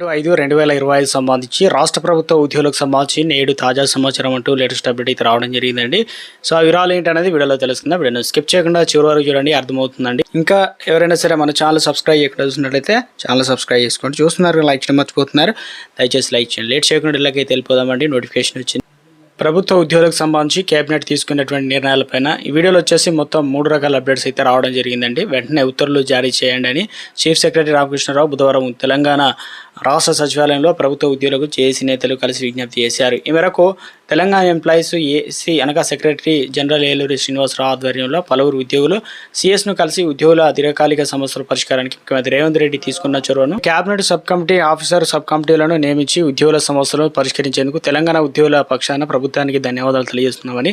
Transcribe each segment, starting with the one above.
5/2025 సంబంధించి రాష్ట్ర ప్రభుత్వ ఉద్యోగులకు సంబంధించి నేడు తాజా సమాచారం అంటూ లేటెస్ట్ అప్డేట్ అయితే రావడం జరిగిందండి. సో ఆ వివరాలు ఏంటనేది వీడియోలో తెలుసుకుందాం. వీడియోని స్కిప్ చేయకుండా చివరి వరకు చూడండి, అర్థమవుతుందండి. ఇంకా ఎవరైనా సరే మన ఛానల్ సబ్స్క్రైబ్ చేయకుండా చూసినట్లయితే ఛానల్ సబ్స్క్రైబ్ చేసుకోండి. చూస్తున్నారు, లైక్ చేయడం మర్చిపోతున్నారు, దయచేసి లైక్ చేయండి. లేట్ చేయకుండా ఇళ్ళకైతే వెళ్ళిపోదామండి. నోటిఫికేషన్ వచ్చింది. ప్రభుత్వ ఉద్యోగులకు సంబంధించి కేబినెట్ తీసుకున్నటువంటి నిర్ణయాలపైన ఈ వీడియోలో వచ్చేసి మొత్తం 3 రకాల అప్డేట్స్ అయితే రావడం జరిగిందండి. వెంటనే ఉత్తర్వులు జారీ చేయండి అని చీఫ్ సెక్రటరీ రామకృష్ణారావు బుధవారం తెలంగాణ రాష్ట్ర సచివాలయంలో ప్రభుత్వ ఉద్యోగులకు జేఏసీ నేతలు కలిసి విజ్ఞప్తి చేశారు. ఈ మేరకు తెలంగాణ ఎంప్లాయీస్ ఏసీ అనగా సెక్రటరీ జనరల్ ఏలూరి శ్రీనివాసరావు ఆధ్వర్యంలో పలువురు ఉద్యోగులు సిఎస్ను కలిసి ఉద్యోగుల దీర్ఘకాలిక సమస్యల పరిష్కారానికి ముఖ్యమంత్రి రేవంత్ రెడ్డి తీసుకున్న చొరవను cabinet sub committee officer sub కమిటీలను నియమించి ఉద్యోగుల సమస్యలను పరిష్కరించేందుకు తెలంగాణ ఉద్యోగుల పక్షాన ప్రభుత్వానికి ధన్యవాదాలు తెలియజేస్తున్నామని,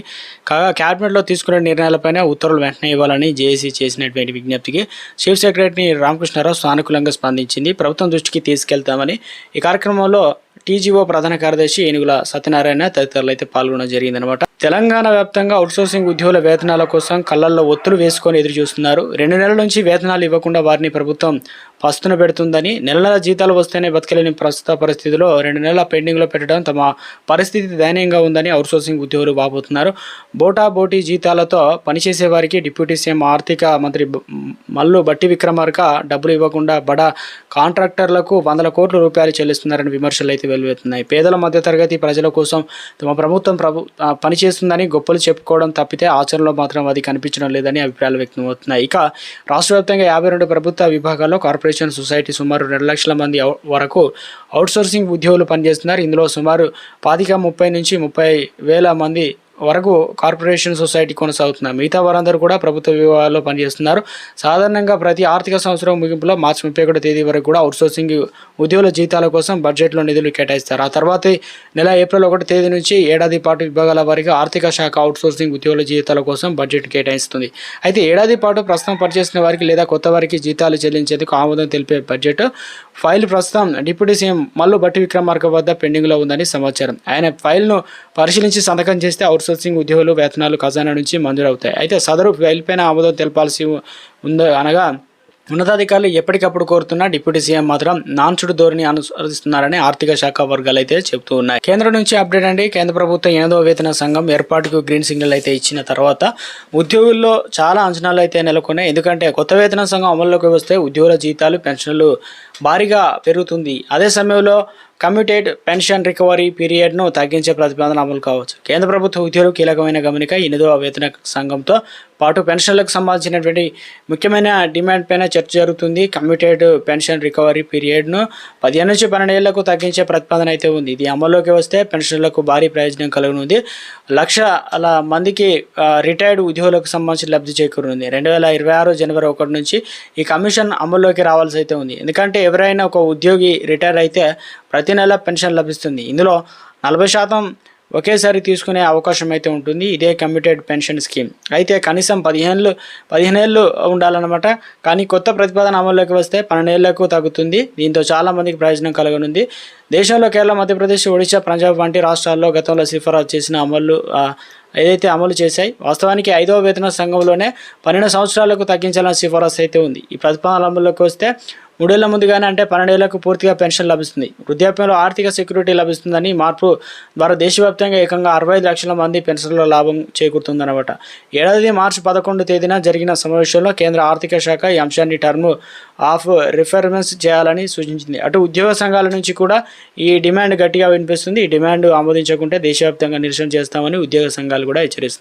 కాగా కేబినెట్లో తీసుకున్న నిర్ణయాలపైన ఉత్తర్వులు వెంటనే ఇవ్వాలని జేఏసీ చేసినటువంటి విజ్ఞప్తికి చీఫ్ సెక్రటరీ రామకృష్ణారావు సానుకూలంగా స్పందించింది. ప్రభుత్వం దృష్టికి తీసుకెళ్తామని ఈ కార్యక్రమంలో టీజీఓ ప్రధాన కార్యదర్శి ఏనుగుల సత్యనారాయణ తదితరులు అయితే పాల్గొనడం జరిగిందనమాట. తెలంగాణ వ్యాప్తంగా అవుట్సోర్సింగ్ ఉద్యోగుల వేతనాల కోసం కళ్ళల్లో ఒత్తులు వేసుకొని ఎదురు చూస్తున్నారు. 2 నెలల నుంచి వేతనాలు ఇవ్వకుండా వారిని ప్రభుత్వం పస్తున పెడుతుందని, నెల జీతాలు వస్తేనే బతకలేని ప్రస్తుత పరిస్థితిలో 2 నెలల పెండింగ్లో పెట్టడం తమ పరిస్థితి దయనీయంగా ఉందని అవుట్సోర్సింగ్ ఉద్యోగులు వాపోతున్నారు. బోటీ జీతాలతో పనిచేసే వారికి డిప్యూటీ సీఎం ఆర్థిక మంత్రి మల్లు బట్టి విక్రమార్క డబ్బులు ఇవ్వకుండా బడా కాంట్రాక్టర్లకు 100 కోట్ల రూపాయలు చెల్లిస్తున్నారని విమర్శలు అయితే వెలువెత్తున్నాయి. పేదల మధ్యతరగతి ప్రజల కోసం తమ ప్రభుత్వం పనిచేస్తుందని గొప్పలు చెప్పుకోవడం తప్పితే ఆచరణలో మాత్రం అది కనిపించడం లేదని అభిప్రాయాలు వ్యక్తమవుతున్నాయి. ఇక రాష్ట్ర వ్యాప్తంగా 52 ప్రభుత్వ విభాగాల్లో కార్పొరేషన్ సొసైటీ సుమారు 2 లక్షల మంది వరకు అవుట్సోర్సింగ్ ఉద్యోగులు పనిచేస్తున్నారు. ఇందులో సుమారు 25-30 నుంచి 30,000 మంది వరకు కార్పొరేషన్ సొసైటీ కొనసాగుతున్నారు. మిగతా వారందరూ కూడా ప్రభుత్వ విభాగాల్లో పనిచేస్తున్నారు. సాధారణంగా ప్రతి ఆర్థిక సంవత్సరం ముగింపులో మార్చి 31వ తేదీ వరకు కూడా అవుట్సోర్సింగ్ ఉద్యోగుల జీతాల కోసం బడ్జెట్లో నిధులు కేటాయిస్తారు. ఆ తర్వాత నెల ఏప్రిల్ 1వ తేదీ నుంచి ఏడాది పాటు విభాగాల వారీగా ఆర్థిక శాఖ అవుట్సోర్సింగ్ ఉద్యోగుల జీతాల కోసం బడ్జెట్ కేటాయిస్తుంది. అయితే ఏడాది పాటు ప్రస్తుతం పనిచేస్తున్న వారికి లేదా కొత్త వారికి జీతాలు చెల్లించేందుకు ఆమోదం తెలిపే బడ్జెట్ ఫైల్ ప్రస్తుతం డిప్యూటీ సీఎం మల్లు బట్టి విక్రమార్క వద్ద పెండింగ్లో ఉందని సమాచారం. ఆయన ఫైల్ను పరిశీలించి సంతకం చేస్తే అవుట్సోర్సింగ్ ఉద్యోగులు వేతనాలు ఖజానా నుంచి మంజూరవుతాయి. అయితే సదరు ఫైల్ పైన ఆమోదం తెలపాల్సి ఉందో అనగా ఉన్నతాధికారులు ఎప్పటికప్పుడు కోరుతున్న డిప్యూటీ సీఎం మాత్రం నాన్సుడు ధోరణి అనుసరిస్తున్నారని ఆర్థిక శాఖ వర్గాలు అయితే చెబుతూ ఉన్నాయి. కేంద్రం నుంచి అప్డేట్ అండి. కేంద్ర ప్రభుత్వం 8వ వేతన సంఘం ఏర్పాటుకు గ్రీన్ సిగ్నల్ అయితే ఇచ్చిన తర్వాత ఉద్యోగుల్లో చాలా అంచనాలు అయితే నెలకొన్నాయి. ఎందుకంటే కొత్త వేతన సంఘం అమల్లోకి వస్తే ఉద్యోగుల జీతాలు పెన్షన్లు భారీగా పెరుగుతుంది. అదే సమయంలో కమ్యూటెడ్ పెన్షన్ రికవరీ పీరియడ్ను తగ్గించే ప్రతిపాదన అమలు కావచ్చు. కేంద్ర ప్రభుత్వ ఉద్యోగులు కీలకమైన గమనిక 8వ వేతన సంఘంతో పాటు పెన్షన్లకు సంబంధించినటువంటి ముఖ్యమైన డిమాండ్ పైన చర్చ జరుగుతుంది. కమ్యూటెడ్ పెన్షన్ రికవరీ పీరియడ్ను 15 నుంచి 12 ఏళ్లకు తగ్గించే ప్రతిపాదన అయితే ఉంది. ఇది అమల్లోకి వస్తే పెన్షన్లకు భారీ ప్రయోజనం కలుగునుంది. 1,00,000 మందికి రిటైర్డ్ ఉద్యోగులకు సంబంధించి లబ్ధి చేకూరుంది. 2026 జనవరి 1 నుంచి ఈ కమిషన్ అమల్లోకి రావాల్సి అయితే ఉంది. ఎందుకంటే ఎవరైనా ఒక ఉద్యోగి రిటైర్ అయితే ప్రతి నెల పెన్షన్ లభిస్తుంది. ఇందులో 40% ఒకేసారి తీసుకునే అవకాశం అయితే ఉంటుంది. ఇదే కమ్యూటెడ్ పెన్షన్ స్కీమ్. అయితే కనీసం 15 ఏళ్ళు ఉండాలన్నమాట. కానీ కొత్త ప్రతిపాదన అమల్లోకి వస్తే 12 ఏళ్లకు తగ్గుతుంది. దీంతో చాలా మందికి ప్రయోజనం కలగనుంది. దేశంలో కేరళ, మధ్యప్రదేశ్, ఒడిశా, పంజాబ్ వంటి రాష్ట్రాల్లో గతంలో సిఫారసు చేసిన ఏదైతే అమలు చేశాయి. వాస్తవానికి 5వ వేతన సంఘంలోనే 12 సంవత్సరాలకు తగ్గించాలని సిఫారసు అయితే ఉంది. ఈ ప్రతిపాదన అమల్లోకి వస్తే 3 ఏళ్ల ముందుగానే అంటే 12 ఏళ్లకు పూర్తిగా పెన్షన్ లభిస్తుంది. వృద్ధాప్యంలో ఆర్థిక సెక్యూరిటీ లభిస్తుందని మార్పు ద్వారా దేశవ్యాప్తంగా ఏకంగా 65 లక్షల మంది పెన్షన్ల లాభం చేకూరుతుందన్నమాట. ఏడాది మార్చి 11 తేదీన జరిగిన సమావేశంలో కేంద్ర ఆర్థిక శాఖ ఈ అంశాన్ని టర్మ్ ఆఫ్ రిఫరెన్స్ చేయాలని సూచించింది. అటు ఉద్యోగ సంఘాల నుంచి కూడా ఈ డిమాండ్ గట్టిగా వినిపిస్తుంది. ఈ డిమాండ్ ఆమోదించకుంటే దేశవ్యాప్తంగా నిరసన చేస్తామని ఉద్యోగ సంఘాలు కూడా హెచ్చరిస్తున్నాయి.